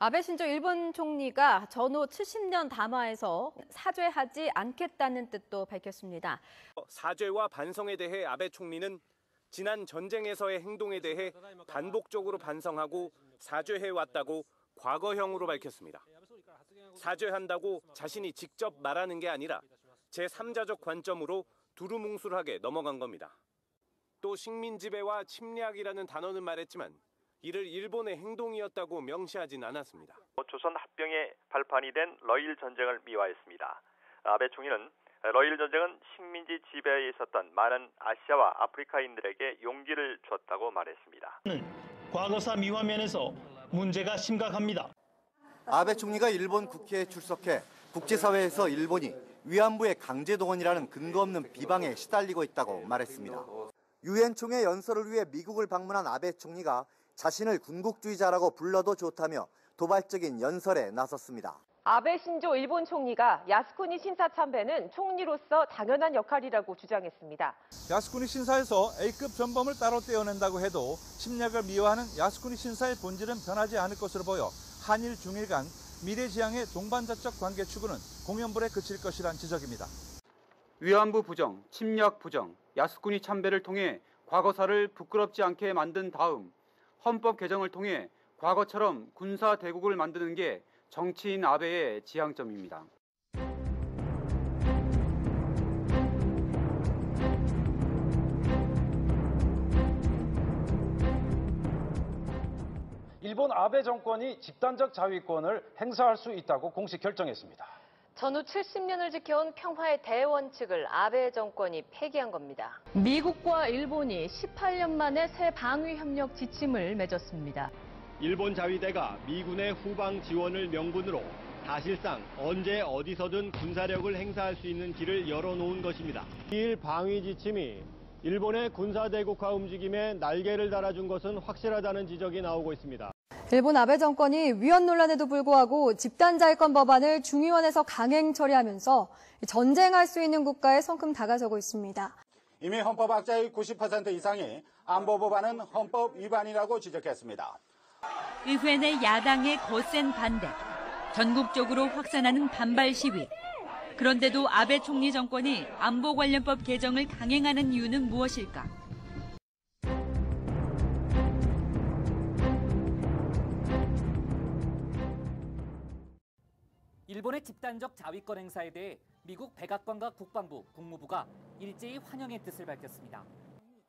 아베 신조 일본 총리가 전후 70년 담화에서 사죄하지 않겠다는 뜻도 밝혔습니다. 사죄와 반성에 대해 아베 총리는 지난 전쟁에서의 행동에 대해 반복적으로 반성하고 사죄해왔다고 과거형으로 밝혔습니다. 사죄한다고 자신이 직접 말하는 게 아니라 제3자적 관점으로 두루뭉술하게 넘어간 겁니다. 또 식민지배와 침략이라는 단어는 말했지만 이를 일본의 행동이었다고 명시하진 않았습니다. 조선 합병에 발판이 된 러일 전쟁을 미화했습니다. 아베 총리는 러일 전쟁은 식민지 지배에 있었던 많은 아시아와 아프리카인들에게 용기를 줬다고 말했습니다. 과거사 미화 면에서 문제가 심각합니다. 아베 총리가 일본 국회에 출석해 국제사회에서 일본이 위안부의 강제동원이라는 근거 없는 비방에 시달리고 있다고 말했습니다. 유엔 총회 연설을 위해 미국을 방문한 아베 총리가 자신을 군국주의자라고 불러도 좋다며 도발적인 연설에 나섰습니다. 아베 신조 일본 총리가 야스쿠니 신사 참배는 총리로서 당연한 역할이라고 주장했습니다. 야스쿠니 신사에서 A급 전범을 따로 떼어낸다고 해도 침략을 미화하는 야스쿠니 신사의 본질은 변하지 않을 것으로 보여 한일 중일 간 미래지향의 동반자적 관계 추구는 공연불에 그칠 것이란 지적입니다. 위안부 부정, 침략 부정, 야스쿠니 참배를 통해 과거사를 부끄럽지 않게 만든 다음 헌법 개정을 통해 과거처럼 군사 대국을 만드는 게 정치인 아베의 지향점입니다. 일본 아베 정권이 집단적 자위권을 행사할 수 있다고 공식 결정했습니다. 전후 70년을 지켜온 평화의 대원칙을 아베 정권이 폐기한 겁니다. 미국과 일본이 18년 만에 새 방위협력 지침을 맺었습니다. 일본 자위대가 미군의 후방 지원을 명분으로 사실상 언제 어디서든 군사력을 행사할 수 있는 길을 열어놓은 것입니다. 이 방위 지침이 일본의 군사대국화 움직임에 날개를 달아준 것은 확실하다는 지적이 나오고 있습니다. 일본 아베 정권이 위헌 논란에도 불구하고 집단자위권 법안을 중의원에서 강행 처리하면서 전쟁할 수 있는 국가에 성큼 다가서고 있습니다. 이미 헌법학자의 90% 이상이 안보 법안은 헌법 위반이라고 지적했습니다. 의회 내 야당의 거센 반대, 전국적으로 확산하는 반발 시위. 그런데도 아베 총리 정권이 안보 관련법 개정을 강행하는 이유는 무엇일까? 일본의 집단적 자위권 행사에 대해 미국 백악관과 국방부, 국무부가 일제히 환영의 뜻을 밝혔습니다.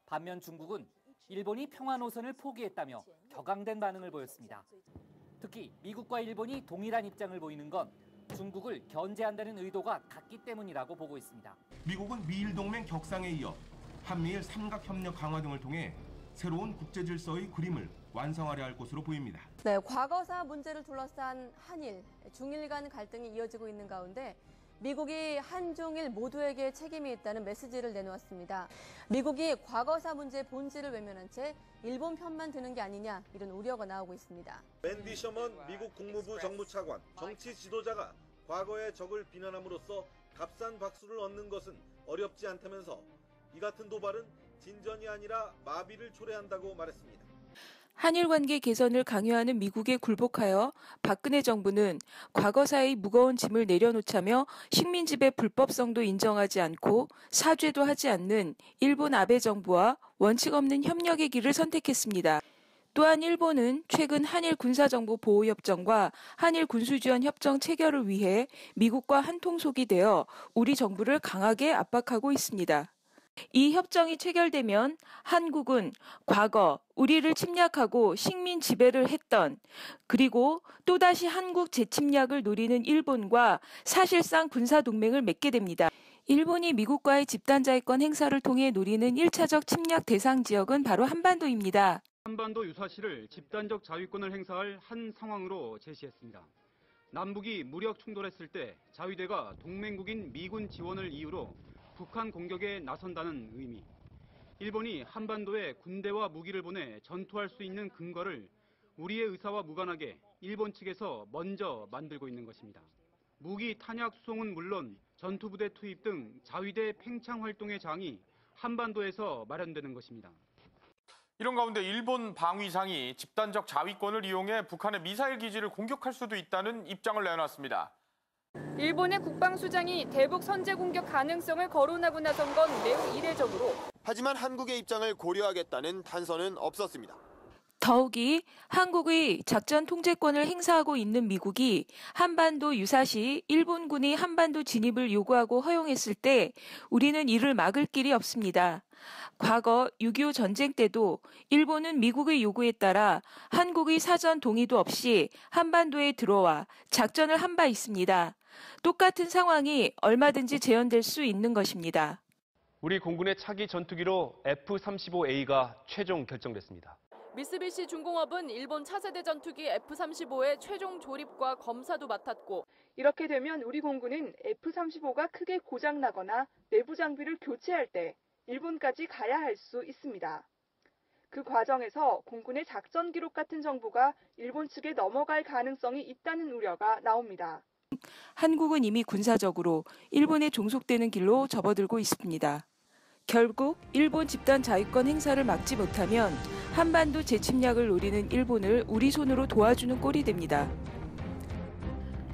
반면 중국은 일본이 평화 노선을 포기했다며 격앙된 반응을 보였습니다. 특히 미국과 일본이 동일한 입장을 보이는 건 중국을 견제한다는 의도가 같기 때문이라고 보고 있습니다. 미국은 미일 동맹 격상에 이어 한미일 삼각협력 강화 등을 통해 새로운 국제 질서의 그림을 완성하려 할 것으로 보입니다. 네, 과거사 문제를 둘러싼 한일, 중일 간 갈등이 이어지고 있는 가운데 미국이 한중일 모두에게 책임이 있다는 메시지를 내놓았습니다. 미국이 과거사 문제의 본질을 외면한 채 일본 편만 드는 게 아니냐 이런 우려가 나오고 있습니다. 앤디 셔먼 미국 국무부 정무차관, 정치 지도자가 과거의 적을 비난함으로써 값싼 박수를 얻는 것은 어렵지 않다면서 이 같은 도발은 진전이 아니라 마비를 초래한다고 말했습니다. 한일 관계 개선을 강요하는 미국에 굴복하여 박근혜 정부는 과거사의 무거운 짐을 내려놓자며 식민지배 불법성도 인정하지 않고 사죄도 하지 않는 일본 아베 정부와 원칙 없는 협력의 길을 선택했습니다. 또한 일본은 최근 한일 군사정보보호협정과 한일 군수지원협정 체결을 위해 미국과 한통속이 되어 우리 정부를 강하게 압박하고 있습니다. 이 협정이 체결되면 한국은 과거 우리를 침략하고 식민 지배를 했던 그리고 또다시 한국 재침략을 노리는 일본과 사실상 군사동맹을 맺게 됩니다. 일본이 미국과의 집단자위권 행사를 통해 노리는 1차적 침략 대상 지역은 바로 한반도입니다. 한반도 유사시를 집단적 자위권을 행사할 한 상황으로 제시했습니다. 남북이 무력 충돌했을 때 자위대가 동맹국인 미군 지원을 이유로 북한 공격에 나선다는 의미. 일본이 한반도에 군대와 무기를 보내 전투할 수 있는 근거를 우리의 의사와 무관하게 일본 측에서 먼저 만들고 있는 것입니다. 무기 탄약 수송은 물론 전투부대 투입 등 자위대 팽창 활동의 장이 한반도에서 마련되는 것입니다. 이런 가운데 일본 방위상이 집단적 자위권을 이용해 북한의 미사일 기지를 공격할 수도 있다는 입장을 내놨습니다. 일본의 국방수장이 대북 선제 공격 가능성을 거론하고 나선 건 매우 이례적으로. 하지만 한국의 입장을 고려하겠다는 단서는 없었습니다. 더욱이 한국의 작전 통제권을 행사하고 있는 미국이 한반도 유사시 일본군이 한반도 진입을 요구하고 허용했을 때 우리는 이를 막을 길이 없습니다. 과거 6.25 전쟁 때도 일본은 미국의 요구에 따라 한국의 사전 동의도 없이 한반도에 들어와 작전을 한 바 있습니다. 똑같은 상황이 얼마든지 재현될 수 있는 것입니다. 우리 공군의 차기 전투기로 F-35A가 최종 결정됐습니다. 미쓰비시 중공업은 일본 차세대 전투기 F-35의 최종 조립과 검사도 맡았고, 이렇게 되면 우리 공군은 F-35가 크게 고장나거나 내부 장비를 교체할 때 일본까지 가야 할 수 있습니다. 그 과정에서 공군의 작전 기록 같은 정보가 일본 측에 넘어갈 가능성이 있다는 우려가 나옵니다. 한국은 이미 군사적으로 일본에 종속되는 길로 접어들고 있습니다. 결국 일본 집단 자위권 행사를 막지 못하면 한반도 재침략을 노리는 일본을 우리 손으로 도와주는 꼴이 됩니다.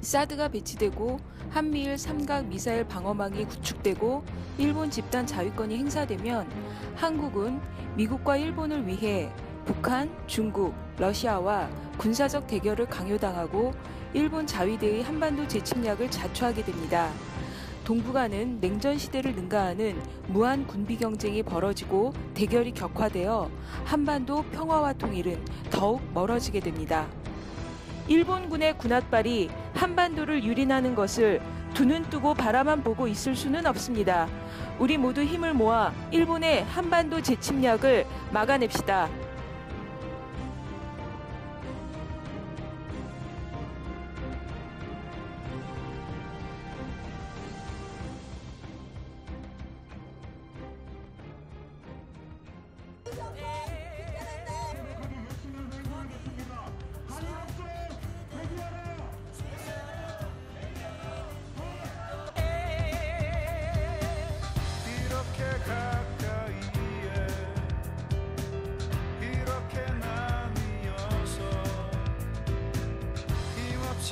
사드가 배치되고 한미일 삼각 미사일 방어망이 구축되고 일본 집단 자위권이 행사되면 한국은 미국과 일본을 위해 북한, 중국, 러시아와 군사적 대결을 강요당하고 일본 자위대의 한반도 재침략을 자초하게 됩니다. 동북아는 냉전 시대를 능가하는 무한 군비 경쟁이 벌어지고 대결이 격화되어 한반도 평화와 통일은 더욱 멀어지게 됩니다. 일본군의 군홧발이 한반도를 유린하는 것을 두 눈 뜨고 바라만 보고 있을 수는 없습니다. 우리 모두 힘을 모아 일본의 한반도 재침략을 막아냅시다.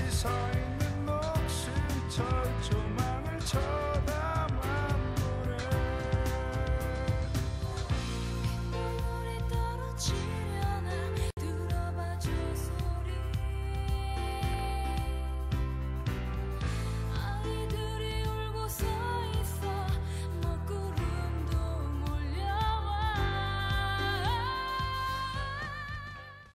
서 있는 목숨처럼